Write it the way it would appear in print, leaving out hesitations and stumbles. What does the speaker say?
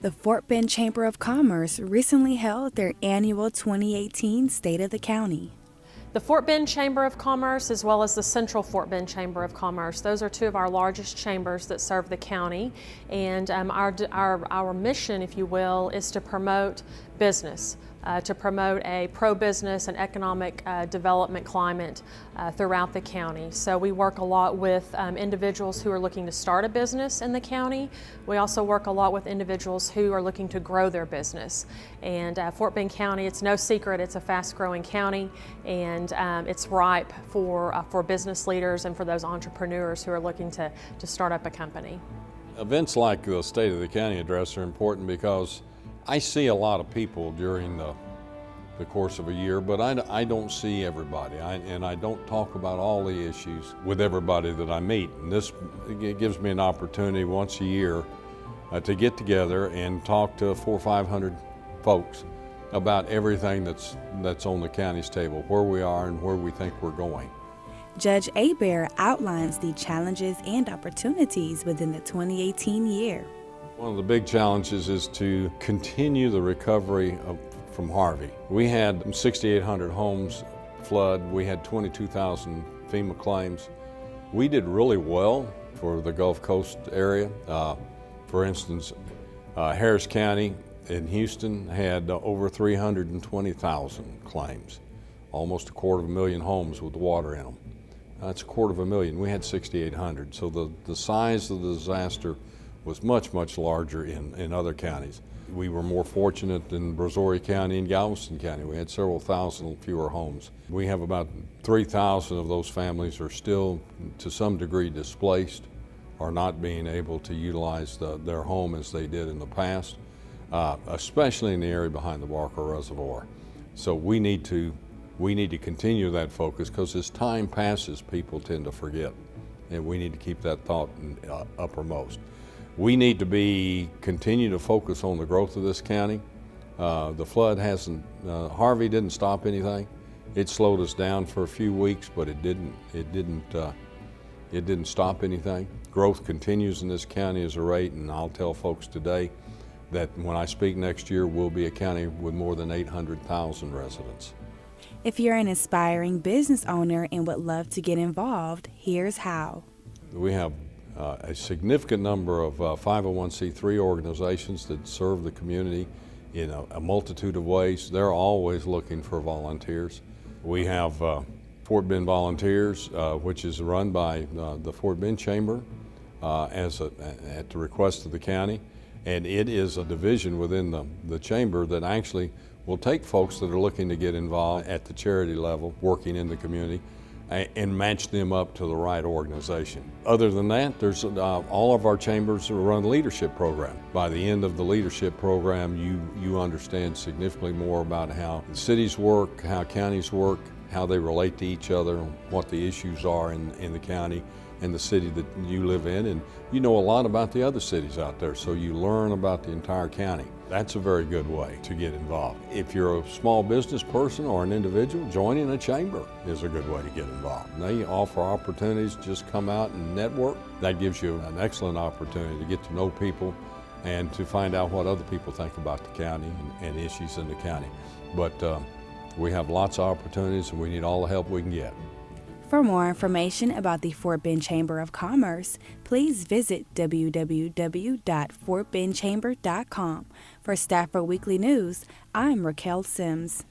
The Fort Bend Chamber of Commerce recently held their annual 2018 State of the County. The Fort Bend Chamber of Commerce, as well as the Central Fort Bend Chamber of Commerce, those are two of our largest chambers that serve the county. And our mission, if you will, is to promote business, to promote a pro-business and economic development climate throughout the county. So we work a lot with individuals who are looking to start a business in the county. We also work a lot with individuals who are looking to grow their business. And Fort Bend County, it's no secret, it's a fast-growing county, and it's ripe for business leaders and for those entrepreneurs who are looking to start up a company. Events like the State of the County address are important because I see a lot of people during the course of a year, but I don't see everybody, and I don't talk about all the issues with everybody that I meet. And this gives me an opportunity once a year to get together and talk to 400 or 500 folks about everything that's on the county's table, where we are and where we think we're going. Judge Hebert outlines the challenges and opportunities within the 2018 year. One of the big challenges is to continue the recovery from Harvey. We had 6,800 homes flood. We had 22,000 FEMA claims. We did really well for the Gulf Coast area. For instance, Harris County in Houston had over 320,000 claims, almost 250,000 homes with water in them. That's 250,000. We had 6,800. So the size of the disaster was much, much larger in other counties. We were more fortunate in Brazoria County and Galveston County. We had several thousand fewer homes. We have about 3,000 of those families are still to some degree displaced or not being able to utilize their home as they did in the past, especially in the area behind the Barker Reservoir. So we need to continue that focus because as time passes, people tend to forget, and we need to keep that thought uppermost. We need to continue to focus on the growth of this county. The flood Harvey didn't stop anything. It slowed us down for a few weeks, but it didn't stop anything. Growth continues in this county as a rate, and I'll tell folks today that when I speak next year, we'll be a county with more than 800,000 residents. If you're an aspiring business owner and would love to get involved, here's how. We have a significant number of 501c3 organizations that serve the community in a multitude of ways. They're always looking for volunteers. We have Fort Bend Volunteers, which is run by the Fort Bend Chamber at the request of the county. And it is a division within the chamber that actually will take folks that are looking to get involved at the charity level, working in the community, and match them up to the right organization. Other than that, there's all of our chambers run a leadership program. By the end of the leadership program, you understand significantly more about how cities work, how counties work, how they relate to each other, what the issues are in the county and the city that you live in, and you know a lot about the other cities out there, so you learn about the entire county. That's a very good way to get involved. If you're a small business person or an individual, joining a chamber is a good way to get involved. They offer opportunities, just come out and network. That gives you an excellent opportunity to get to know people and to find out what other people think about the county and issues in the county. But we have lots of opportunities and we need all the help we can get. For more information about the Fort Bend Chamber of Commerce, please visit www.fortbendchamber.com. For Stafford Weekly News, I'm Raquel Sims.